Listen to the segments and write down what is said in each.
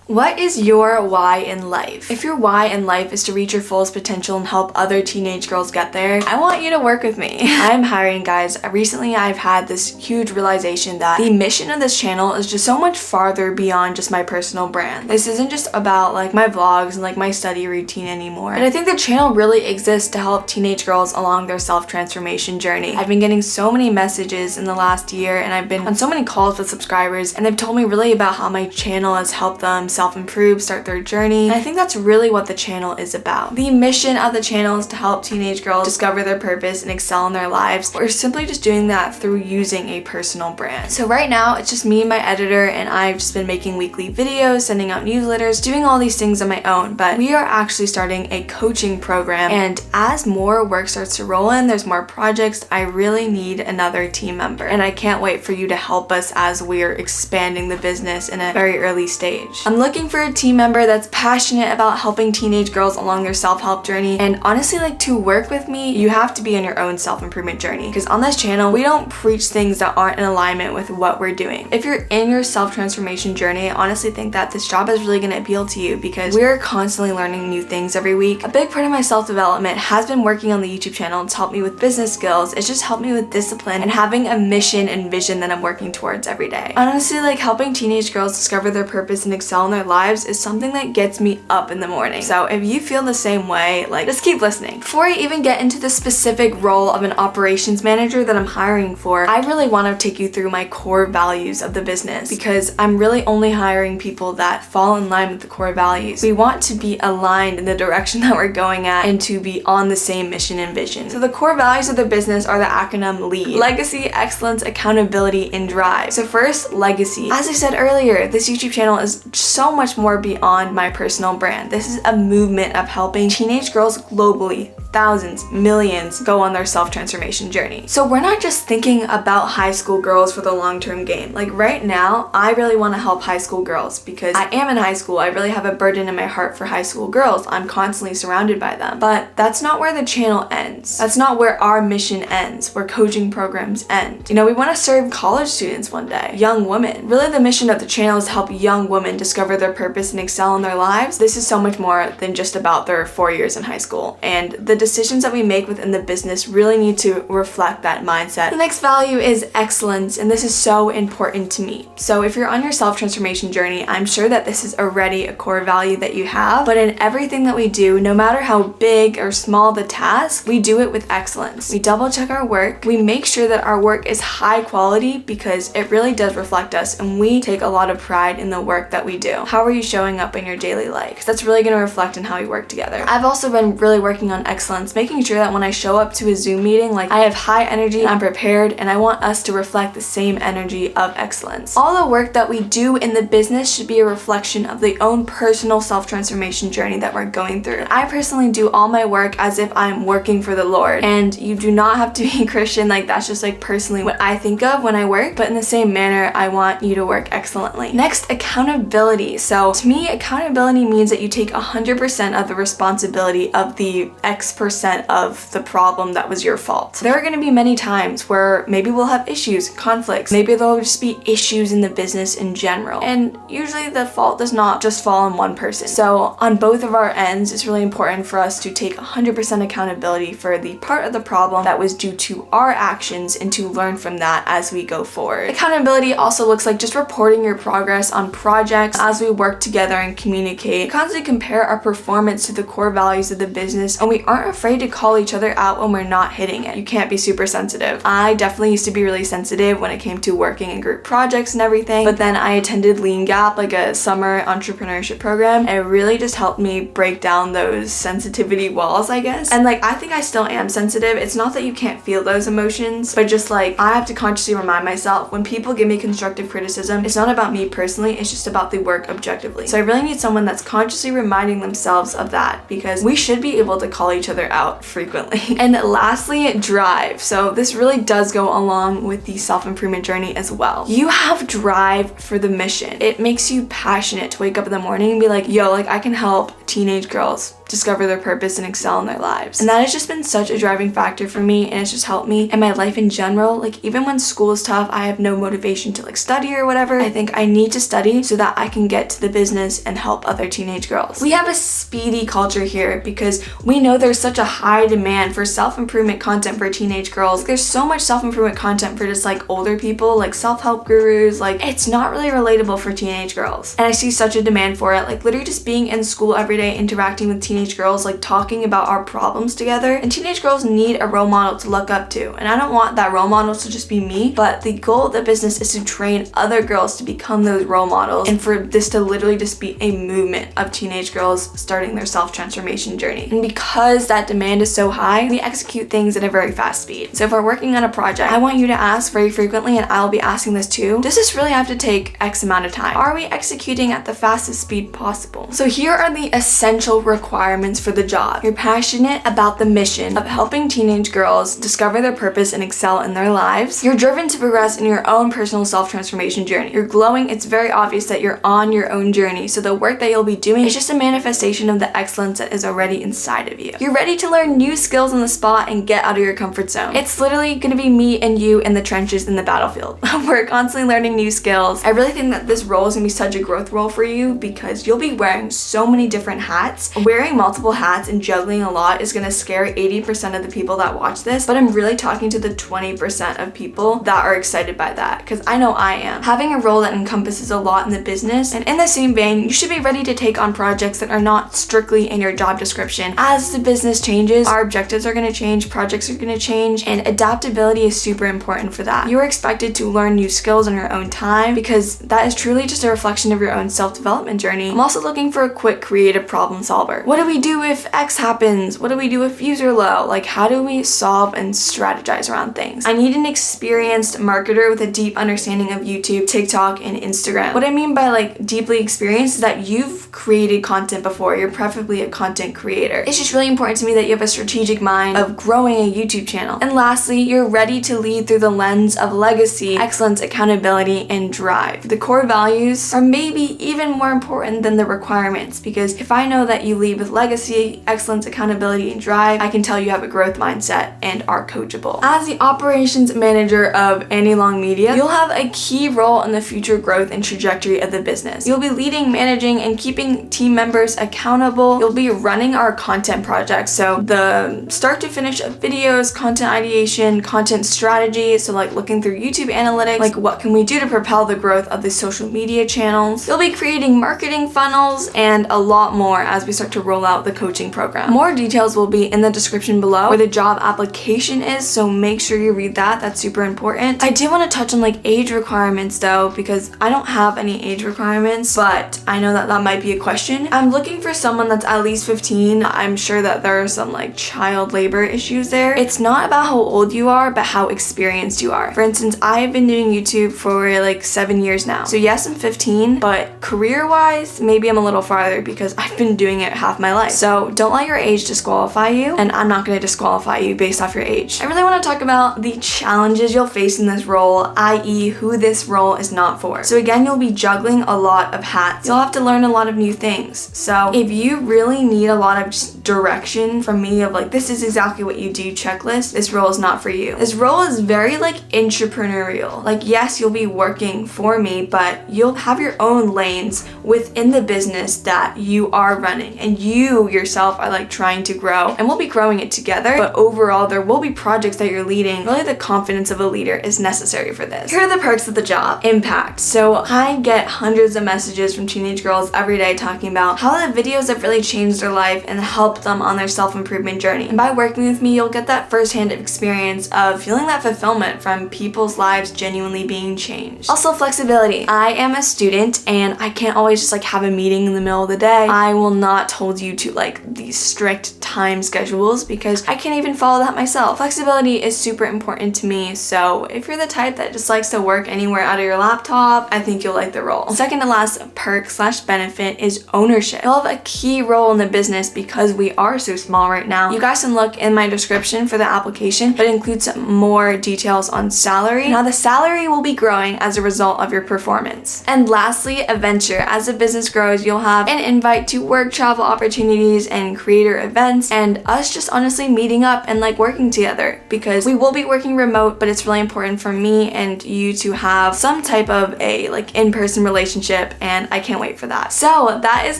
What is your why in life? If your why in life is to reach your fullest potential and help other teenage girls get there, I want you to work with me. I'm hiring, guys. Recently, I've had this huge realization that the mission of this channel is just so much farther beyond just my personal brand. This isn't just about like my vlogs and like my study routine anymore. And I think the channel really exists to help teenage girls along their self-transformation journey. I've been getting so many messages in the last year, and I've been on so many calls with subscribers, and they've told me really about how my channel has helped them self-improve, start their journey. And I think that's really what the channel is about. The mission of the channel is to help teenage girls discover their purpose and excel in their lives. We're simply just doing that through using a personal brand. So right now, it's just me and my editor, and I've just been making weekly videos, sending out newsletters, doing all these things on my own. But we are actually starting a coaching program, and as more work starts to roll in, there's more projects, I really need another team member. And I can't wait for you to help us as we're expanding the business in a very early stage. I'm looking for a team member that's passionate about helping teenage girls along their self-help journey. And honestly, like, to work with me, you have to be on your own self-improvement journey, because on this channel, we don't preach things that aren't in alignment with what we're doing. If you're in your self-transformation journey, I honestly think that this job is really going to appeal to you, because we're constantly learning new things every week. A big part of my self-development has been working on the YouTube channel. It's helped me with business skills. It's just helped me with discipline and having a mission and vision that I'm working towards every day. Honestly, like, helping teenage girls discover their purpose and excel in their lives is something that gets me up in the morning. So if you feel the same way, like, just keep listening. Before I even get into the specific role of an operations manager that I'm hiring for, I really want to take you through my core values of the business, because I'm really only hiring people that fall in line with the core values. We want to be aligned in the direction that we're going at and to be on the same mission and vision. So the core values of the business are the acronym LEAD: Legacy, Excellence, Accountability, and Drive. So first, legacy. As I said earlier, this YouTube channel is so much more beyond my personal brand. This is a movement of helping teenage girls globally, thousands, millions, go on their self-transformation journey. So we're not just thinking about high school girls for the long-term game. Like, right now, I really want to help high school girls because I am in high school. I really have a burden in my heart for high school girls. I'm constantly surrounded by them. But that's not where the channel ends. That's not where our mission ends, where coaching programs end. You know, we want to serve college students one day, young women. Really, the mission of the channel is to help young women discover their purpose and excel in their lives. This is so much more than just about their 4 years in high school. And the decisions that we make within the business really need to reflect that mindset. The next value is excellence, and this is so important to me. So if you're on your self-transformation journey, I'm sure that this is already a core value that you have, but in everything that we do, no matter how big or small the task, we do it with excellence. We double check our work. We make sure that our work is high quality, because it really does reflect us, and we take a lot of pride in the work that we do. How are you showing up in your daily life? Because that's really going to reflect in how we work together. I've also been really working on excellence, making sure that when I show up to a Zoom meeting, like, I have high energy, I'm prepared, and I want us to reflect the same energy of excellence. All the work that we do in the business should be a reflection of the own personal self-transformation journey that we're going through. I personally do all my work as if I'm working for the Lord, and you do not have to be Christian. Like, that's just like personally what I think of when I work, but in the same manner, I want you to work excellently. Next, accountability. So to me, accountability means that you take 100% of the responsibility of the X% of the problem that was your fault. There are going to be many times where maybe we'll have issues, conflicts, maybe there'll just be issues in the business in general, and usually the fault does not just fall on one person. So on both of our ends, it's really important for us to take 100% accountability for the part of the problem that was due to our actions, and to learn from that as we go forward. Accountability also looks like just reporting your progress on projects as we work together and communicate. We constantly compare our performance to the core values of the business, and we aren't afraid to call each other out when we're not hitting it. You can't be super sensitive. I definitely used to be really sensitive when it came to working in group projects and everything, but then I attended Lean Gap, like a summer entrepreneurship program, and it really just helped me break down those sensitivity walls, I guess. And like, I think I still am sensitive. It's not that you can't feel those emotions, but just like, I have to consciously remind myself when people give me constructive criticism, it's not about me personally, it's just about the work objectively. So I really need someone that's consciously reminding themselves of that, because we should be able to call each other out frequently. And lastly, drive. So this really does go along with the self-improvement journey as well. You have drive for the mission. It makes you passionate to wake up in the morning and be like, yo, like, I can help teenage girls discover their purpose and excel in their lives. And that has just been such a driving factor for me, and it's just helped me in my life in general. Like even when school is tough, I have no motivation to like study or whatever. I think I need to study so that I can get to the business and help other teenage girls. We have a speedy culture here because we know there's such a high demand for self-improvement content for teenage girls. There's so much self-improvement content for just like older people, like self-help gurus. Like it's not really relatable for teenage girls. And I see such a demand for it. Like literally just being in school every day, interacting with teenage girls, like talking about our problems together. And teenage girls need a role model to look up to. And I don't want that role model to just be me, but the goal of the business is to train other girls to become those role models, and for this to literally just be a movement of teenage girls starting their self-transformation journey. And because that demand is so high, we execute things at a very fast speed. So if we're working on a project, I want you to ask very frequently, and I'll be asking this too, does this really have to take X amount of time? Are we executing at the fastest speed possible? So here are the essential requirements for the job. You're passionate about the mission of helping teenage girls discover their purpose and excel in their lives. You're driven to progress in your own personal self-transformation journey. You're glowing. It's very obvious that you're on your own journey. So the work that you'll be doing is just a manifestation of the excellence that is already inside of you. You're ready to learn new skills on the spot and get out of your comfort zone. It's literally going to be me and you in the trenches in the battlefield. We're constantly learning new skills. I really think that this role is going to be such a growth role for you because you'll be wearing so many different hats. Wearing multiple hats and juggling a lot is going to scare 80% of the people that watch this, but I'm really talking to the 20% of people that are excited by that, because I know I am. Having a role that encompasses a lot in the business, and in the same vein, you should be ready to take on projects that are not strictly in your job description. As the business changes, our objectives are going to change, projects are going to change, and adaptability is super important for that. You are expected to learn new skills on your own time because that is truly just a reflection of your own self-development journey. I'm also looking for a quick creative problem solver. What do we do if X happens? What do we do if views are low? Like how do we solve and strategize around things? I need an experienced marketer with a deep understanding of YouTube, TikTok, and Instagram. What I mean by like deeply experienced is that you've created content before. You're preferably a content creator. It's just really important to me that you have a strategic mind of growing a YouTube channel. And lastly, you're ready to lead through the lens of legacy, excellence, accountability, and drive. The core values are maybe even more important than the requirements, because if I know that you lead with legacy, excellence, accountability, and drive, I can tell you have a growth mindset and are coachable. As the operations manager of Annie Long Media, you'll have a key role in the future growth and trajectory of the business. You'll be leading, managing, and keeping team members accountable. You'll be running our content projects, so the start to finish of videos, content ideation, content strategy, so like looking through YouTube analytics, like what can we do to propel the growth of the social media channels. You'll be creating marketing funnels and a lot more as we start to roll out the coaching program. More details will be in the description below where the job application is, so make sure you read that. That's super important. I did want to touch on like age requirements though, because I don't have any age requirements, but I know that that might be a question. I'm looking for someone that's at least 15. I'm sure that there are some like child labor issues there. It's not about how old you are, but how experienced you are. For instance, I've been doing YouTube for like 7 years now. So yes, I'm 15, but career-wise, maybe I'm a little farther because I've been doing it half my life. So don't let your age disqualify you, and I'm not going to disqualify you based off your age. I really want to talk about the challenges you'll face in this role, i.e. who this role is not for. So again, you'll be juggling a lot of hats. You'll have to learn a lot of new things. So if you really need a lot of just direction from me of like, this is exactly what you do checklist, this role is not for you. This role is very like entrepreneurial. Like yes, you'll be working for me, but you'll have your own lanes within the business that you are running, and you yourself are like trying to grow, and we'll be growing it together. But overall, there will be projects that you're leading. Really, the confidence of a leader is necessary for this. Here are the perks of the job. Impact. So I get hundreds of messages from teenage girls every day talking about how the videos have really changed their life and helped them on their self-improvement journey. And by working with me, you'll get that first-hand experience of feeling that fulfillment from people's lives genuinely being changed. Also, flexibility. I am a student and I can't always just like have a meeting in the middle of the day. I will not hold you to like these strict time schedules because I can't even follow that myself. Flexibility is super important to me, so if you're the type that just likes to work anywhere out of your laptop, I think you'll like the role. Second to last perk / benefit is ownership. You'll have a key role in the business because we are so small right now. You guys can look in my description for the application, but it includes more details on salary. Now the salary will be growing as a result of your performance. And lastly, adventure. As the business grows, you'll have an invite to work travel opportunities and creator events, and us just honestly meeting up and like working together, because we will be working remote, but it's really important for me and you to have some type of a like in-person relationship, and I can't wait for that. So that is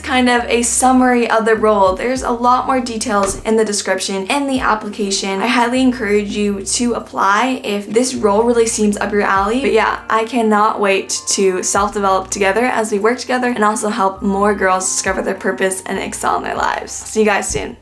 kind of a summary of the role. There's a lot more details in the description and the application. I highly encourage you to apply if this role really seems up your alley. But yeah, I cannot wait to self-develop together as we work together and also help more girls discover their purpose and excel in their lives. See you guys soon.